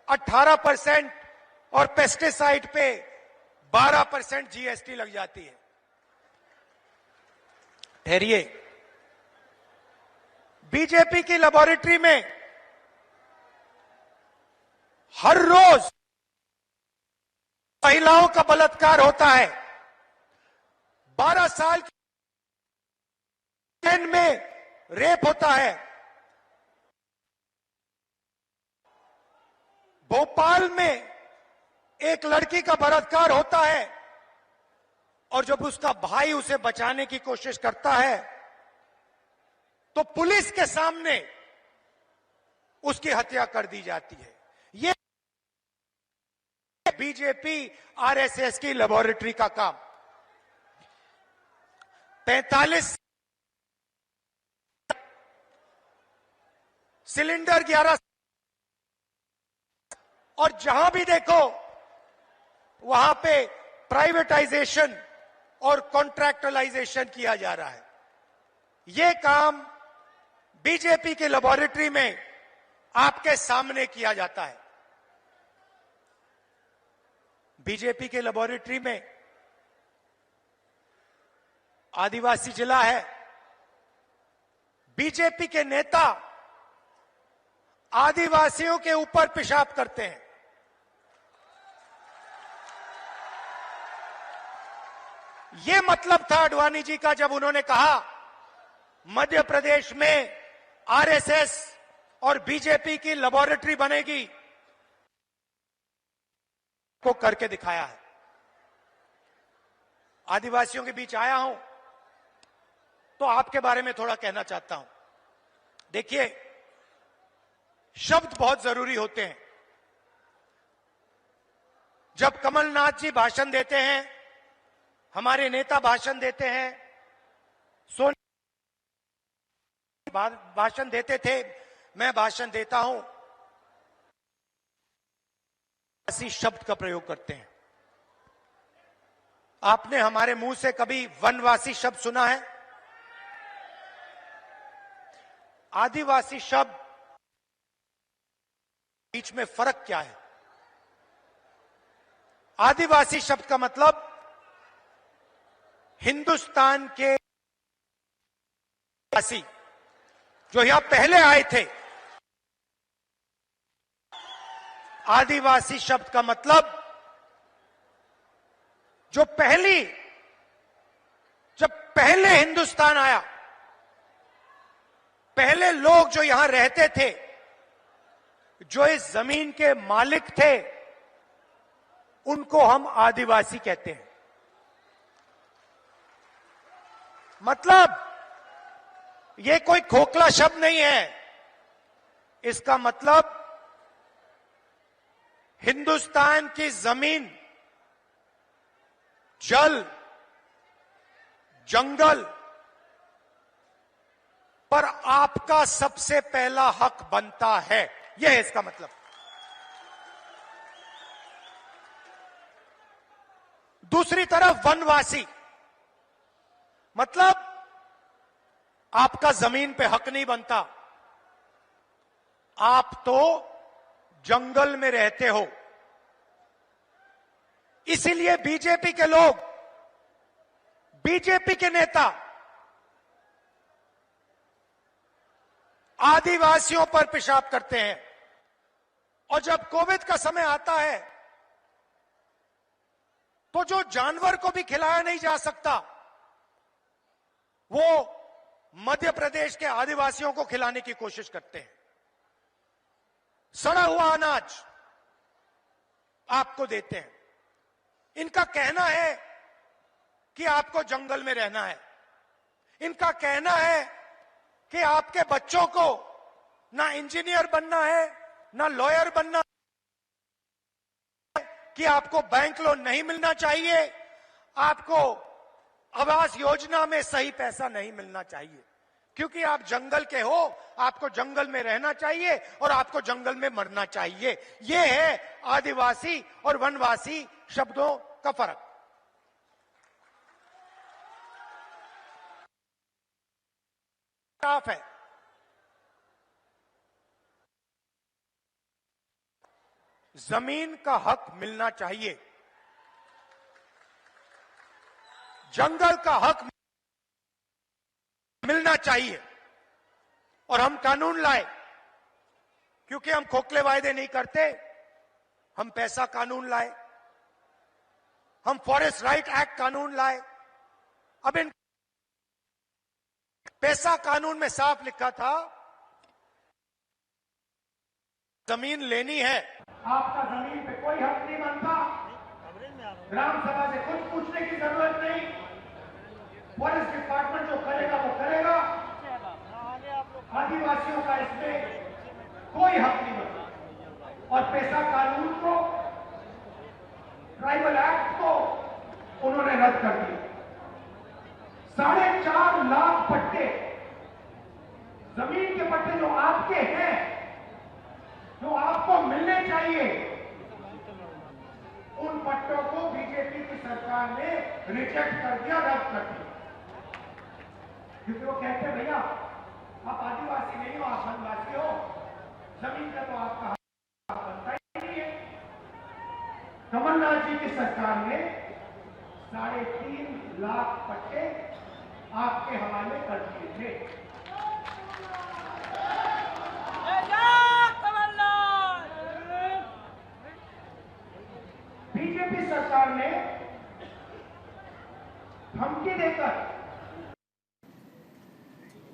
18% और पेस्टिसाइड पे 12% जीएसटी लग जाती है। ठहरिए, बीजेपी की लेबोरेटरी में हर रोज महिलाओं का बलात्कार होता है। 12 साल की में रेप होता है। भोपाल में एक लड़की का बलात्कार होता है और जब उसका भाई उसे बचाने की कोशिश करता है तो पुलिस के सामने उसकी हत्या कर दी जाती है। ये बीजेपी आरएसएस की लेबोरेटरी का काम। 45 सिलेंडर 11 और जहां भी देखो वहां पे प्राइवेटाइजेशन और कॉन्ट्रैक्टलाइजेशन किया जा रहा है। यह काम बीजेपी की लेबोरेटरी में आपके सामने किया जाता है। बीजेपी के लेबोरेटरी में आदिवासी जिला है। बीजेपी के नेता आदिवासियों के ऊपर पेशाब करते हैं। यह मतलब था आडवाणी जी का जब उन्होंने कहा मध्य प्रदेश में आरएसएस और बीजेपी की लेबोरेटरी बनेगी, को करके दिखाया है। आदिवासियों के बीच आया हूं तो आपके बारे में थोड़ा कहना चाहता हूं। देखिए, शब्द बहुत जरूरी होते हैं। जब कमलनाथ जी भाषण देते हैं, हमारे नेता भाषण देते हैं, भाषण देते थे, मैं भाषण देता हूं, ऐसी शब्द का प्रयोग करते हैं। आपने हमारे मुंह से कभी वनवासी शब्द सुना है? आदिवासी शब्द बीच में फर्क क्या है? आदिवासी शब्द का मतलब हिंदुस्तान के वासी जो यहां पहले आए थे। आदिवासी शब्द का मतलब जब पहले हिंदुस्तान आया, पहले लोग जो यहां रहते थे, जो इस जमीन के मालिक थे, उनको हम आदिवासी कहते हैं। मतलब यह कोई खोखला शब्द नहीं है। इसका मतलब हिंदुस्तान की जमीन, जल, जंगल पर आपका सबसे पहला हक बनता है। यह है इसका मतलब। दूसरी तरफ वनवासी मतलब आपका जमीन पे हक नहीं बनता, आप तो जंगल में रहते हो। इसीलिए बीजेपी के लोग, बीजेपी के नेता आदिवासियों पर पेशाब करते हैं। और जब कोविड का समय आता है तो जो जानवर को भी खिलाया नहीं जा सकता, वो मध्य प्रदेश के आदिवासियों को खिलाने की कोशिश करते हैं। सड़ा हुआ अनाज आपको देते हैं। इनका कहना है कि आपको जंगल में रहना है। इनका कहना है कि आपके बच्चों को ना इंजीनियर बनना है, ना लॉयर बनना है, कि आपको बैंक लोन नहीं मिलना चाहिए, आपको आवास योजना में सही पैसा नहीं मिलना चाहिए, क्योंकि आप जंगल के हो, आपको जंगल में रहना चाहिए और आपको जंगल में मरना चाहिए। यह है आदिवासी और वनवासी शब्दों का फर्क। साफ है। जमीन का हक मिलना चाहिए, जंगल का हक मिलना चाहिए। और हम कानून लाए, क्योंकि हम खोखले वायदे नहीं करते। हम पैसा कानून लाए, हम फॉरेस्ट राइट एक्ट कानून लाए। अब इन पैसा कानून में साफ लिखा था, जमीन लेनी है, आपका जमीन पे कोई हक नहीं बनता। ग्राम सभा से कुछ पूछने की जरूरत नहीं, फॉरेस्ट डिपार्टमेंट जो करेगा वो करेगा। आदिवासियों का इसमें कोई हक नहीं बनता। और पैसा कानून को, ट्राइबल एक्ट को उन्होंने रद्द कर दिया। 4.5 लाख पट्टे, जमीन के पट्टे जो आपके हैं, जो आपको मिलने चाहिए, उन पट्टों को बीजेपी की सरकार ने रिजेक्ट कर दिया, रद्द कर दिया। क्योंकि वो कहते हैं भैया आप आदिवासी नहीं हो, आप वनवासी हो, जमीन का तो आपका हक बनता ही नहीं है। कमलनाथ जी की सरकार ने 3.5 लाख पट्टे आपके हवाले कर दिए थे। बीजेपी सरकार ने धमकी देकर